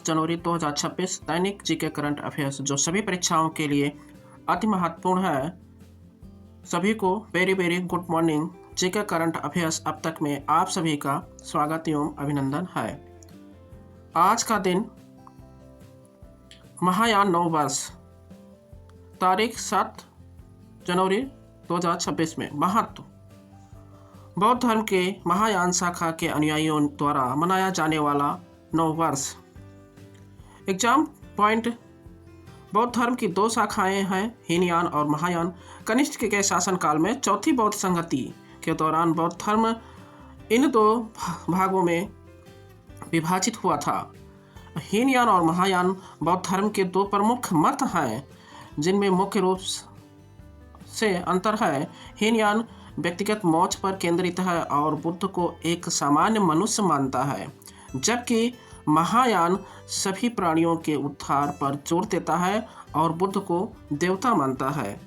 जनवरी 2026 दैनिक GK current affairs जो सभी परीक्षाओं के लिए अति महत्वपूर्ण है। सभी को very very good morning. GK current affairs अब तक में आप सभी का स्वागत एवं अभिनंदन है। आज का दिन महायान नववर्ष तारीख 7 जनवरी 2026 में महत्व बौद्ध धर्म के महायान शाखा के अनुयायियों द्वारा मनाया जाने वाला नववर्ष। Exam point. बौद्ध धर्म की दो शाखाएं हैं, हीनयान और महायान। कनिष्क के शासनकाल में चौथी बौद्ध संहति के दौरान बौद्ध धर्म इन दो भागों में विभाजित हुआ था। हीनयान और महायान बौद्ध धर्म के दो प्रमुख मत हैं, जिनमें मुख्य रूप से अंतर है। हीनयान व्यक्तिगत मोक्ष पर केंद्रित है और बुद्ध को एक सामान्य मनुष्य मानता है, जबकि महायान सभी प्राणियों के उद्धार पर जोर देता है और बुद्ध को देवता मानता है।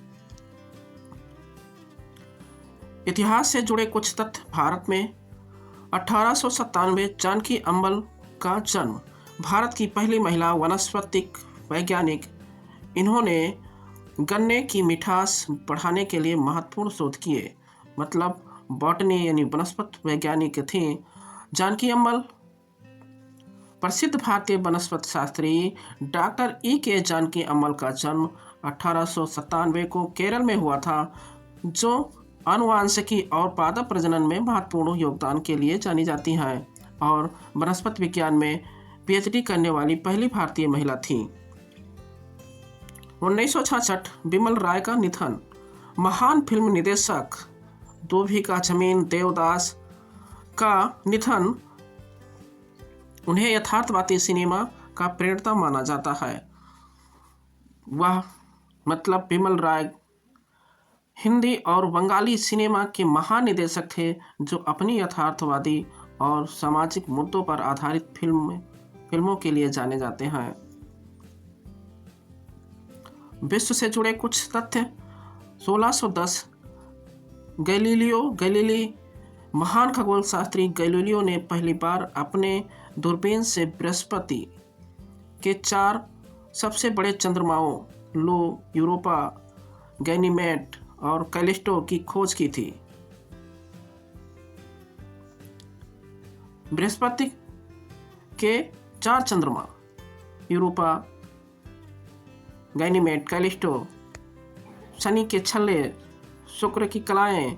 इतिहास से जुड़े कुछ तथ्य। भारत में 1897 जानकी अम्मल का जन्म। भारत की पहली महिला वनस्पतिक वैज्ञानिक। इन्होंने गन्ने की मिठास बढ़ाने के लिए महत्वपूर्ण शोध किए, मतलब बॉटनी यानी वनस्पति वैज्ञानिक थी जानकी अम्मल। प्रसिद्ध भारतीय वनस्पति शास्त्री डॉक्टर के जानकी अम्मल का जन्म 1897 को केरल में हुआ था, जो आनुवांशिकी और पादप प्रजनन में महत्वपूर्ण योगदान के लिए जानी जाती हैं और वनस्पति विज्ञान में पीएचडी करने वाली पहली भारतीय महिला थी। 1966 बिमल राय का निधन। महान फिल्म निर्देशक धोबी का जमीन देवदास का निधन उन्हें यथार्थवादी सिनेमा का प्रेरणा माना जाता है। वह मतलब बिमल राय हिंदी और बंगाली सिनेमा के महान निर्देशक थे, जो अपनी यथार्थवादी और सामाजिक मुद्दों पर आधारित फिल्मों के लिए जाने जाते हैं। विश्व से जुड़े कुछ तथ्य। 1610 गैलीलियो गैलीली। महान खगोल शास्त्री गैलीलियो ने पहली बार अपने दूरबीन से बृहस्पति के 4 सबसे बड़े चंद्रमाओं लो, यूरोपा, गैनीमेड और कैलिस्टो की खोज की थी। बृहस्पति के 4 चंद्रमा यूरोपा, गैनीमेड, कैलिस्टो, शनि के छल्ले, शुक्र की कलाएं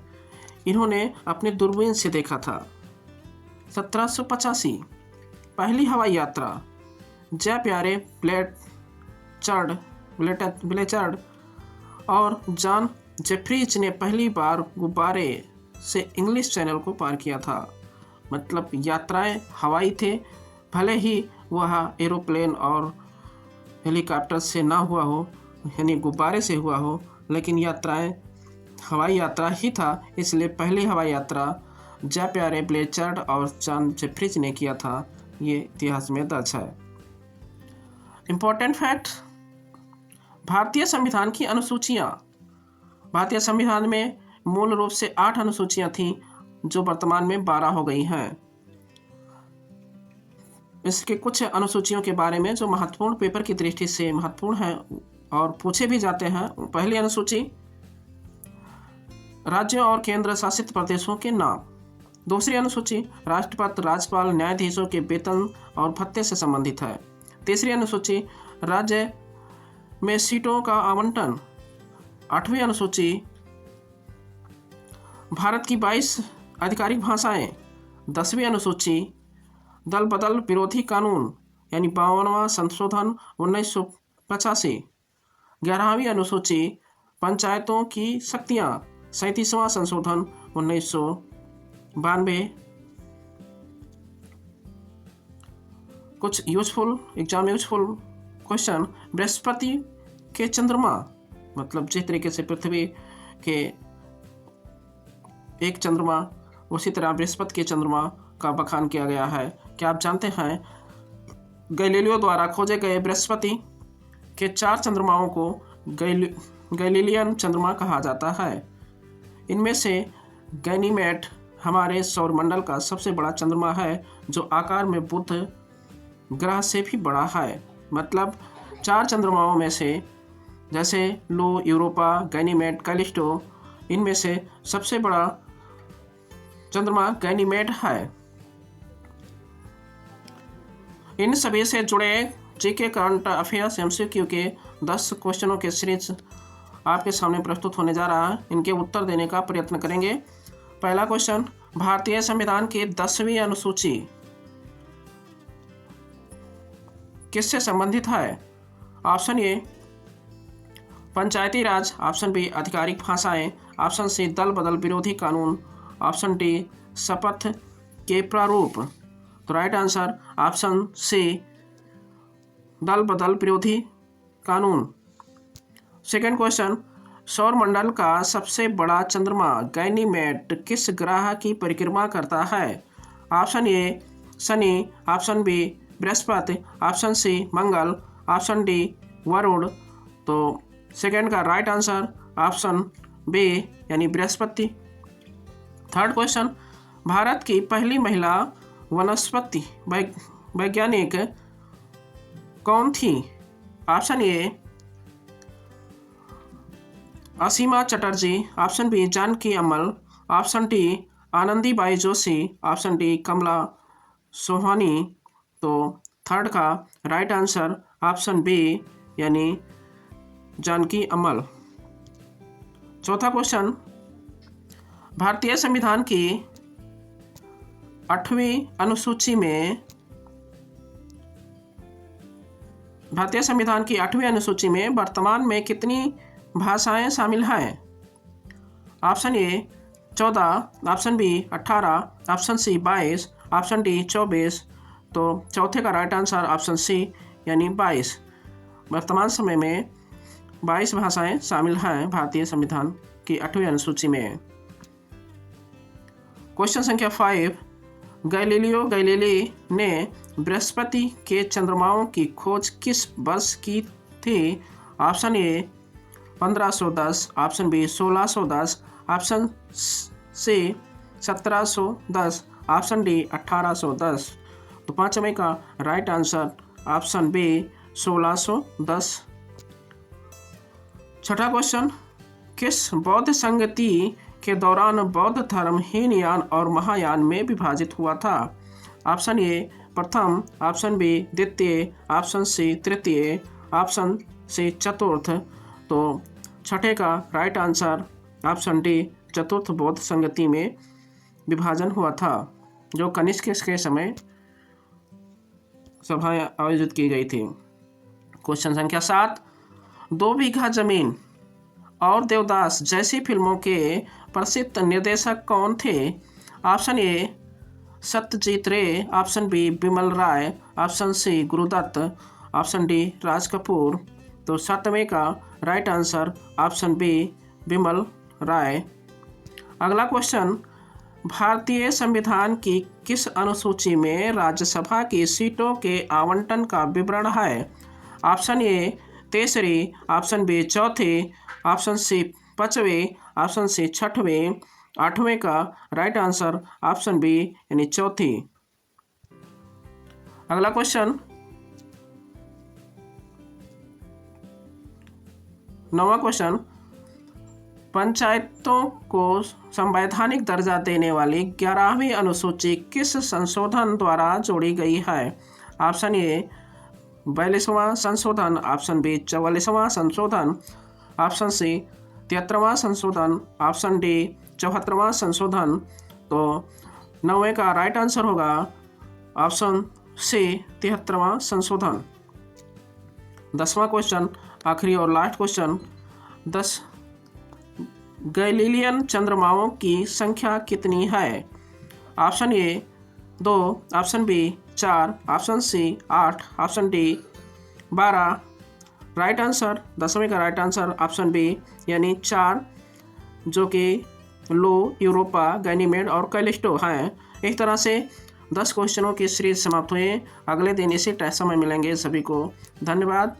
इन्होंने अपने दूरबीन से देखा था। 1785 पहली हवाई यात्रा। जय प्यारे ब्लेचर्ड और जॉन जेफरीज ने पहली बार गुब्बारे से इंग्लिश चैनल को पार किया था। मतलब यात्राएं हवाई थे, भले ही वह एरोप्लेन और हेलीकॉप्टर से ना हुआ हो, यानी गुब्बारे से हुआ हो, लेकिन यात्राएं हवाई यात्रा ही था। इसलिए पहली हवाई यात्रा जय प्यारे ब्लेचर्ड और जॉन जेफरीज ने किया था। ये इतिहास में दर्ज है। Important fact. भारतीय संविधान की अनुसूचियाँ। भारतीय संविधान में मूल रूप से 8 अनुसूचियाँ थीं, जो वर्तमान में 12 हो गई हैं। इसके कुछ अनुसूचियों के बारे में जो महत्वपूर्ण पेपर की दृष्टि से महत्वपूर्ण है और पूछे भी जाते हैं। पहली अनुसूची राज्यों और केंद्र शासित प्रदेशों के नाम। दूसरी अनुसूची राष्ट्रपति, राज्यपाल, न्यायाधीशों के वेतन और भत्ते से संबंधित है। तीसरी अनुसूची राज्य में सीटों का आवंटन। 8वीं अनुसूची भारत की 22 आधिकारिक भाषाएं। 10वीं अनुसूची दल बदल विरोधी कानून यानी 52वां संशोधन 1985। 11वीं अनुसूची पंचायतों की शक्तियां। 37वां संशोधन 1992। कुछ यूजफुल क्वेश्चन। बृहस्पति के चंद्रमा, मतलब जिस तरीके से पृथ्वी के एक चंद्रमा, उसी तरह बृहस्पति के चंद्रमा का बखान किया गया है। क्या आप जानते हैं गैलीलियो द्वारा खोजे गए बृहस्पति के 4 चंद्रमाओं को गैलीलियन चंद्रमा कहा जाता है। इनमें से गैनीमेड हमारे सौरमंडल का सबसे बड़ा चंद्रमा है, जो आकार में बुध ग्रह से भी बड़ा है। मतलब 4 चंद्रमाओं में से जैसे लो, यूरोपा, गैनीमेड, कैलिस्टो, इनमें से सबसे बड़ा चंद्रमा गैनीमेड है। इन सभी से जुड़े जीके करंट अफेयर्स एमसीक्यू के 10 क्वेश्चनों के सीरीज आपके सामने प्रस्तुत होने जा रहा है। इनके उत्तर देने का प्रयत्न करेंगे। पहला क्वेश्चन, भारतीय संविधान की 10वीं अनुसूची किससे संबंधित है? Option A Panchayati Raj, option B आधिकारिक भाषाएं, ऑप्शन सी दल बदल विरोधी कानून, ऑप्शन डी शपथ के प्रारूप। तो राइट आंसर ऑप्शन सी दल बदल विरोधी कानून। सेकेंड क्वेश्चन, सौरमंडल का सबसे बड़ा चंद्रमा गैनीमेड किस ग्रह की परिक्रमा करता है? ऑप्शन ए शनि, ऑप्शन बी बृहस्पति, ऑप्शन सी मंगल, ऑप्शन डी वरुण। तो सेकेंड का राइट आंसर ऑप्शन बी यानी बृहस्पति। थर्ड क्वेश्चन, भारत की पहली महिला वनस्पति वैज्ञानिक कौन थी? Option A Asima Chatterjee, option B Janaki Ammal, option D Anandibai Joshi, option D Kamala Sohonie. तो थर्ड का राइट आंसर ऑप्शन बी यानी जानकी अमल। चौथा क्वेश्चन, भारतीय संविधान की 8वीं अनुसूची में वर्तमान में कितनी भाषाएं शामिल हैं? Option A 14, option B 18, option C 22, option D 24। तो चौथे का राइट आंसर ऑप्शन सी यानी 22। वर्तमान समय में 22 भाषाएं शामिल हैं भारतीय संविधान की 8वीं अनुसूची में। क्वेश्चन संख्या 5, गैलीलियो गैलीली ने बृहस्पति के चंद्रमाओं की खोज किस वर्ष की थी? Option A 1510, option B 1610, option C 1710, option D 1810। तो पांचवें का राइट आंसर ऑप्शन बी 1610। छठा क्वेश्चन, किस बौद्ध संगति के दौरान बौद्ध धर्म हीनयान और महायान में विभाजित हुआ था? ऑप्शन ए प्रथम, ऑप्शन बी द्वितीय, ऑप्शन सी तृतीय, ऑप्शन सी चतुर्थ। तो छठे का राइट आंसर ऑप्शन डी चतुर्थ बौद्ध संगति में विभाजन हुआ था, जो कनिष्क के समय सभाएं आयोजित की गई थी। क्वेश्चन संख्या 7, 2 बीघा जमीन और देवदास जैसी फिल्मों के प्रसिद्ध निर्देशक कौन थे? Option A Satyajit Ray, option B Bimal Roy, option C Guru Dutt, option D Raj Kapoor. तो 7वें का right answer option B Bimal Roy. अगला क्वेश्चन, भारतीय संविधान की किस अनुसूची में राज्यसभा की सीटों के आवंटन का विवरण है? ऑप्शन ए 3री, ऑप्शन बी 4थी, ऑप्शन सी 5वें, ऑप्शन सी 6वें, 8वें का राइट आंसर ऑप्शन बी यानी 4थी। अगला क्वेश्चन, 9वां क्वेश्चन, पंचायतों को संवैधानिक दर्जा देने वाली 11वीं अनुसूची किस संशोधन द्वारा जोड़ी गई है? ऑप्शन ए 42वां संशोधन, ऑप्शन बी 44वां संशोधन, ऑप्शन सी 73वां संशोधन, ऑप्शन डी 74वां संशोधन। तो 9वें का राइट आंसर होगा ऑप्शन सी 73वां संशोधन। 10वां क्वेश्चन, आखिरी और लास्ट क्वेश्चन, 10 गैलीलियन चंद्रमाओं की संख्या कितनी है? Option A 2, option B 4, option C 8, option D 12। Right answer 10वें का राइट आंसर ऑप्शन बी यानी 4, जो कि लो, यूरोपा, गैनीमेड और कैलिस्टो हैं। इस तरह से 10 क्वेश्चनों की सीरीज समाप्त हुई। अगले दिन इसी समय मिलेंगे। सभी को धन्यवाद।